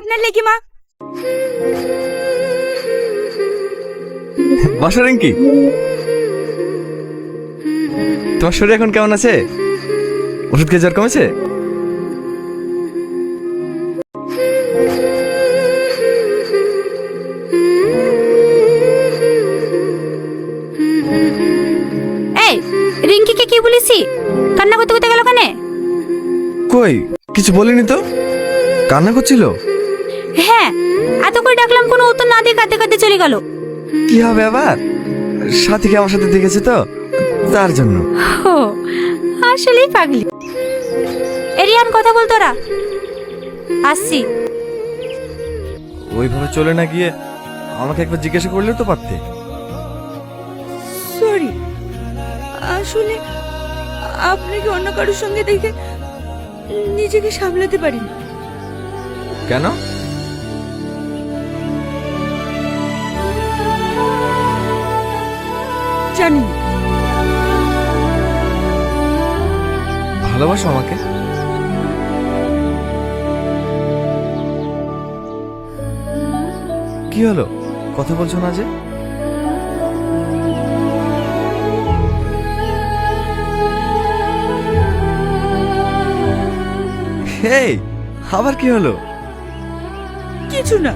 আপনার লেগে মা। বসো রিঙ্কি। তোমার শরীর এখন কেমন আছে? ওষুধ খেয়ে জ্বর কমেছে? এই রিঙ্কিকে কি বলেছি? কান্না করতে করতে গেল কেন? কই কিছু বলিনি তো। কান্না করছিল? হ্যাঁ, এত করে ডাকলাম কোনো উত্তর না দিয়ে কাঁদতে কাঁদতে চলে গেল। কি হবে আবার? সাথীকে আমার সাথে দেখেছে তো তার জন্য। ও আসলেই পাগলি। এরিয়ান কথা বল তোরা। আসছি। ওইভাবে চলে না গিয়ে আমাকে একবার জিজ্ঞাসা করলেও তো পারতে। সরি, আসলে আপনাকে অন্য কারোর সঙ্গে দেখে নিজেকে সামলাতে পারিনি। কেন? জানি না। ভালোবাসো আমাকে? কি হলো, কথা বলছো না যে? হেই, আবার কি হলো? কিছু না।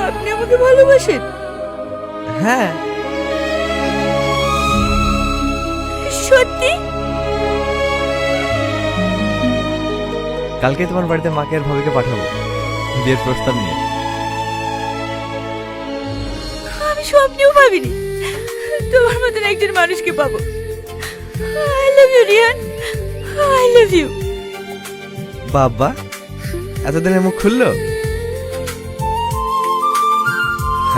আপনি আমাকে ভালোবাসেন? হ্যাঁ। সত্যি? কালকে তোমার বাড়িতে মাকে আর ভাবিকে পাঠাবো বিয়ের প্রস্তাব নিয়ে। আমি স্বপ্নেও ভাবিনি তোমার মতন একজন মানুষকে পাবো। I love you Riyan, I love you. বাবা, এতদিনে মুখ খুললো।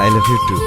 I love you two.